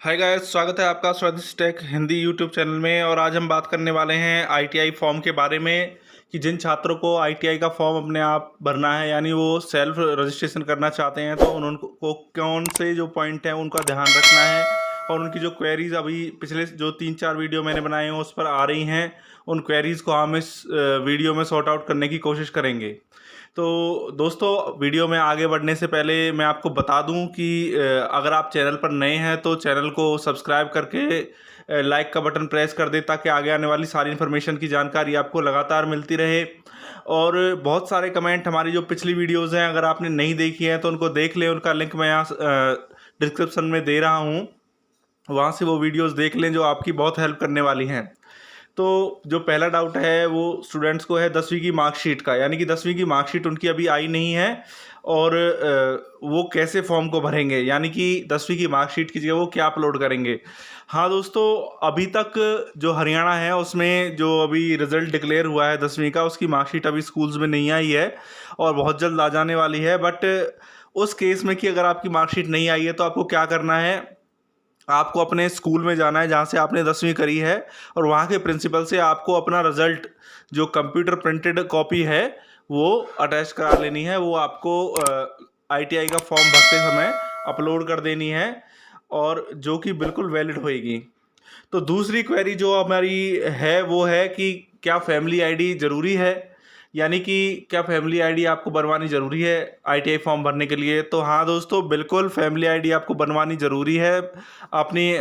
Hi guys, स्वागत है आपका स्वादिष्ट टेक हिंदी यूट्यूब चैनल में। और आज हम बात करने वाले हैं आईटीआई फॉर्म के बारे में कि जिन छात्रों को आईटीआई का फॉर्म अपने आप भरना है, यानी वो सेल्फ रजिस्ट्रेशन करना चाहते हैं, तो उनको कौन से जो पॉइंट हैं उनका ध्यान रखना है। और उनकी जो क्वेरीज अभी पिछले जो 3-4 वीडियो मैंने बनाए हैं उस पर आ रही हैं, उन क्वेरीज को हम इस वीडियो में सॉर्ट आउट करने की कोशिश करेंगे। तो दोस्तों, वीडियो में आगे बढ़ने से पहले मैं आपको बता दूं कि अगर आप चैनल पर नए हैं तो चैनल को सब्सक्राइब करके लाइक का बटन प्रेस कर दें, ताकि आगे आने वाली सारी इन्फॉर्मेशन की जानकारी आपको लगातार मिलती रहे। और बहुत सारे कमेंट हमारी जो पिछली वीडियोज़ हैं, अगर आपने नहीं देखी हैं तो उनको देख लें। उनका लिंक मैं यहाँ डिस्क्रिप्शन में दे रहा हूँ, वहाँ से वो वीडियोज़ देख लें जो आपकी बहुत हेल्प करने वाली हैं। तो जो पहला डाउट है वो स्टूडेंट्स को है 10वीं की मार्कशीट का, यानी कि 10वीं की मार्कशीट उनकी अभी आई नहीं है और वो कैसे फॉर्म को भरेंगे, यानी कि 10वीं की मार्कशीट की जगह वो क्या अपलोड करेंगे। हाँ दोस्तों, अभी तक जो हरियाणा है उसमें जो अभी रिज़ल्ट डिक्लेयर हुआ है 10वीं का, उसकी मार्कशीट अभी स्कूल्स में नहीं आई है और बहुत जल्द आ जाने वाली है। बट उस केस में कि अगर आपकी मार्कशीट नहीं आई है तो आपको क्या करना है, आपको अपने स्कूल में जाना है जहाँ से आपने 10वीं करी है, और वहाँ के प्रिंसिपल से आपको अपना रिज़ल्ट जो कंप्यूटर प्रिंटेड कॉपी है वो अटैच करा लेनी है। वो आपको आईटीआई का फॉर्म भरते समय अपलोड कर देनी है, और जो कि बिल्कुल वैलिड होएगी। तो दूसरी क्वेरी जो हमारी है वो है कि क्या फैमिली आईडी ज़रूरी है, यानी कि क्या फैमिली आईडी आपको बनवानी ज़रूरी है आईटीआई फॉर्म भरने के लिए। तो हाँ दोस्तों, बिल्कुल फैमिली आईडी आपको बनवानी ज़रूरी है। अपनी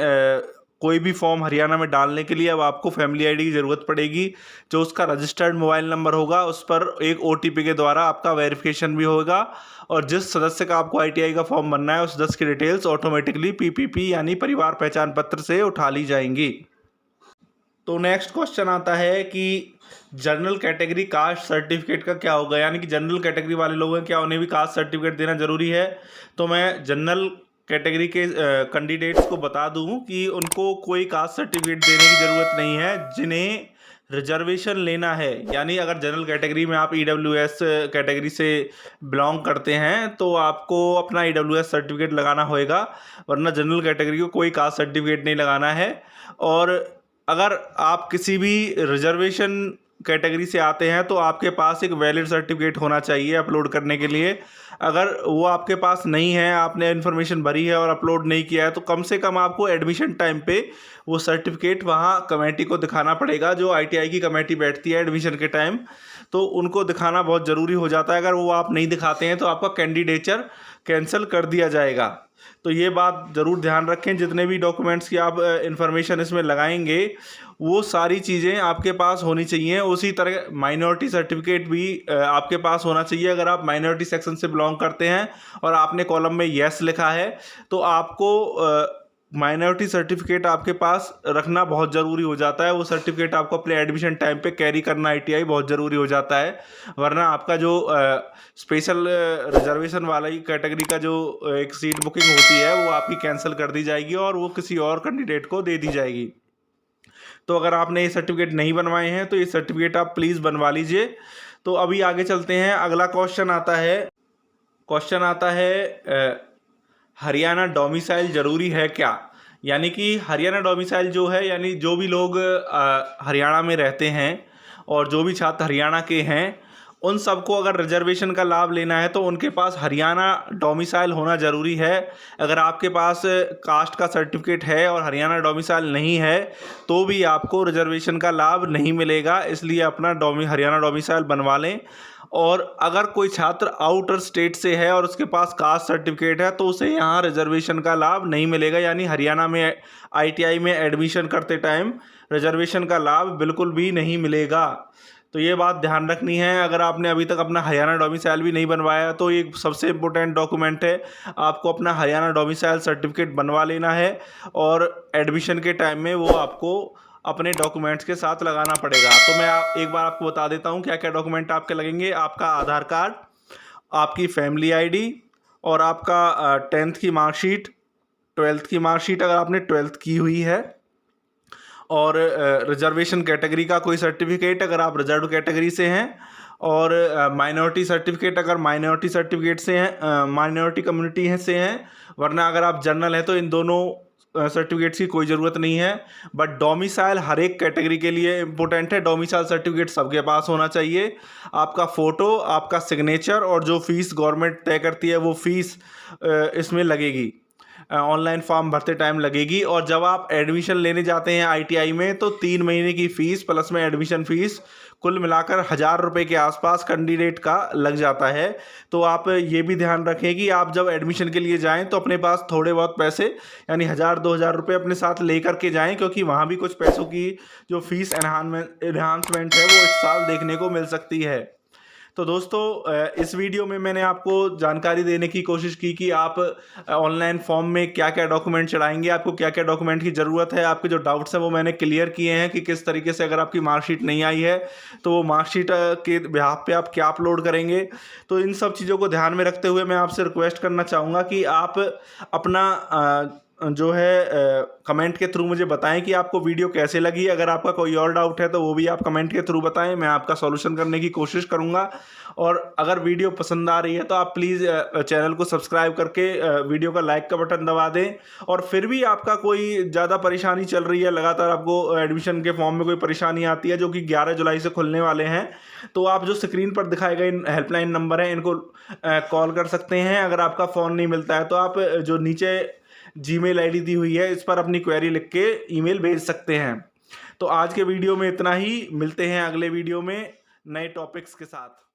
कोई भी फॉर्म हरियाणा में डालने के लिए अब आपको फैमिली आईडी की ज़रूरत पड़ेगी। जो उसका रजिस्टर्ड मोबाइल नंबर होगा उस पर एक ओटीपी के द्वारा आपका वेरिफिकेशन भी होगा, और जिस सदस्य का आपको आईटीआई का फॉर्म बनना है उस सदस्य की डिटेल्स ऑटोमेटिकली पीपीपी यानी परिवार पहचान पत्र से उठा ली जाएंगी। तो नेक्स्ट क्वेश्चन आता है कि जनरल कैटेगरी कास्ट सर्टिफिकेट का क्या होगा, यानी कि जनरल कैटेगरी वाले लोग हैं, क्या उन्हें भी कास्ट सर्टिफिकेट देना ज़रूरी है। तो मैं जनरल कैटेगरी के कैंडिडेट्स को बता दूं कि उनको कोई कास्ट सर्टिफिकेट देने की ज़रूरत नहीं है। जिन्हें रिजर्वेशन लेना है, यानी अगर जनरल कैटेगरी में आप ईडब्ल्यूएस कैटेगरी से बिलोंग करते हैं तो आपको अपना ईडब्ल्यूएस सर्टिफिकेट लगाना होएगा, वरना जनरल कैटेगरी को कोई कास्ट सर्टिफिकेट नहीं लगाना है। और अगर आप किसी भी रिजर्वेशन कैटेगरी से आते हैं तो आपके पास एक वैलिड सर्टिफिकेट होना चाहिए अपलोड करने के लिए। अगर वो आपके पास नहीं है, आपने इन्फॉर्मेशन भरी है और अपलोड नहीं किया है, तो कम से कम आपको एडमिशन टाइम पे वो सर्टिफिकेट वहाँ कमेटी को दिखाना पड़ेगा। जो आईटीआई की कमेटी बैठती है एडमिशन के टाइम, तो उनको दिखाना बहुत ज़रूरी हो जाता है। अगर वो आप नहीं दिखाते हैं तो आपका कैंडिडेचर कैंसिल कर दिया जाएगा। तो ये बात ज़रूर ध्यान रखें। जितने भी डॉक्यूमेंट्स की आप इंफॉर्मेशन इसमें लगाएंगे वो सारी चीज़ें आपके पास होनी चाहिए। उसी तरह माइनॉरिटी सर्टिफिकेट भी आपके पास होना चाहिए। अगर आप माइनॉरिटी सेक्शन से बिलोंग करते हैं और आपने कॉलम में येस लिखा है तो आपको माइनॉरिटी सर्टिफिकेट आपके पास रखना बहुत ज़रूरी हो जाता है। वो सर्टिफिकेट आपको अपने एडमिशन टाइम पे कैरी करना आईटीआई बहुत ज़रूरी हो जाता है, वरना आपका जो स्पेशल रिजर्वेशन वाला ही कैटेगरी का जो एक सीट बुकिंग होती है वो आपकी कैंसिल कर दी जाएगी और वो किसी और कैंडिडेट को दे दी जाएगी। तो अगर आपने ये सर्टिफिकेट नहीं बनवाए हैं तो ये सर्टिफिकेट आप प्लीज़ बनवा लीजिए। तो अभी आगे चलते हैं। अगला क्वेश्चन आता है हरियाणा डोमिसाइल ज़रूरी है क्या, यानी कि हरियाणा डोमिसाइल जो है, यानी जो भी लोग हरियाणा में रहते हैं और जो भी छात्र हरियाणा के हैं उन सबको अगर रिजर्वेशन का लाभ लेना है तो उनके पास हरियाणा डोमिसाइल होना ज़रूरी है। अगर आपके पास कास्ट का सर्टिफिकेट है और हरियाणा डोमिसाइल नहीं है तो भी आपको रिजर्वेशन का लाभ नहीं मिलेगा, इसलिए अपना हरियाणा डोमिसाइल बनवा लें। और अगर कोई छात्र आउटर स्टेट से है और उसके पास कास्ट सर्टिफिकेट है तो उसे यहाँ रिजर्वेशन का लाभ नहीं मिलेगा, यानी हरियाणा में आईटीआई में एडमिशन करते टाइम रिजर्वेशन का लाभ बिल्कुल भी नहीं मिलेगा। तो ये बात ध्यान रखनी है। अगर आपने अभी तक अपना हरियाणा डोमिसाइल भी नहीं बनवाया तो ये सबसे इम्पोर्टेंट डॉक्यूमेंट है, आपको अपना हरियाणा डोमिसाइल सर्टिफिकेट बनवा लेना है और एडमिशन के टाइम में वो आपको अपने डॉक्यूमेंट्स के साथ लगाना पड़ेगा। तो मैं एक बार आपको बता देता हूँ क्या क्या डॉक्यूमेंट आपके लगेंगे। आपका आधार कार्ड, आपकी फैमिली आईडी, और आपका 10th की मार्कशीट, 12th की मार्कशीट अगर आपने 12th की हुई है, और रिजर्वेशन कैटेगरी का कोई सर्टिफिकेट अगर आप रिजर्व कैटेगरी से हैं, और माइनॉरिटी सर्टिफिकेट अगर माइनॉरिटी सर्टिफिकेट से हैं, माइनॉरिटी कम्युनिटी से हैं, वरना अगर आप जनरल हैं तो इन दोनों सर्टिफिकेट्स की कोई ज़रूरत नहीं है, बट डोमिसाइल हर एक कैटेगरी के लिए इम्पोर्टेंट है। डोमिसाइल सर्टिफिकेट सबके पास होना चाहिए। आपका फ़ोटो, आपका सिग्नेचर और जो फ़ीस गवर्नमेंट तय करती है वो फ़ीस इसमें लगेगी, ऑनलाइन फॉर्म भरते टाइम लगेगी। और जब आप एडमिशन लेने जाते हैं आईटीआई में तो 3 महीने की फ़ीस प्लस में एडमिशन फ़ीस कुल मिलाकर 1000 रुपये के आसपास कैंडिडेट का लग जाता है। तो आप ये भी ध्यान रखें कि आप जब एडमिशन के लिए जाएं तो अपने पास थोड़े बहुत पैसे यानी 1000-2000 रुपये अपने साथ लेकर के जाएं, क्योंकि वहाँ भी कुछ पैसों की जो फ़ीस एनहांसमेंट है वो इस साल देखने को मिल सकती है। तो दोस्तों इस वीडियो में मैंने आपको जानकारी देने की कोशिश की कि आप ऑनलाइन फॉर्म में क्या क्या डॉक्यूमेंट चढ़ाएंगे, आपको क्या क्या डॉक्यूमेंट की ज़रूरत है। आपके जो डाउट्स हैं वो मैंने क्लियर किए हैं कि किस तरीके से अगर आपकी मार्कशीट नहीं आई है तो वो मार्कशीट के बिहाफ पे आप क्या अपलोड करेंगे। तो इन सब चीज़ों को ध्यान में रखते हुए मैं आपसे रिक्वेस्ट करना चाहूँगा कि आप अपना जो है कमेंट के थ्रू मुझे बताएं कि आपको वीडियो कैसे लगी। अगर आपका कोई और डाउट है तो वो भी आप कमेंट के थ्रू बताएं, मैं आपका सॉल्यूशन करने की कोशिश करूंगा। और अगर वीडियो पसंद आ रही है तो आप प्लीज़ चैनल को सब्सक्राइब करके वीडियो का लाइक का बटन दबा दें। और फिर भी आपका कोई ज़्यादा परेशानी चल रही है, लगातार आपको एडमिशन के फॉर्म में कोई परेशानी आती है जो कि 11 जुलाई से खुलने वाले हैं, तो आप जो स्क्रीन पर दिखाए गए हेल्पलाइन नंबर हैं इनको कॉल कर सकते हैं। अगर आपका फ़ोन नहीं मिलता है तो आप जो नीचे जीमेल आईडी दी हुई है इस पर अपनी क्वेरी लिख के ईमेल भेज सकते हैं। तो आज के वीडियो में इतना ही, मिलते हैं अगले वीडियो में नए टॉपिक्स के साथ।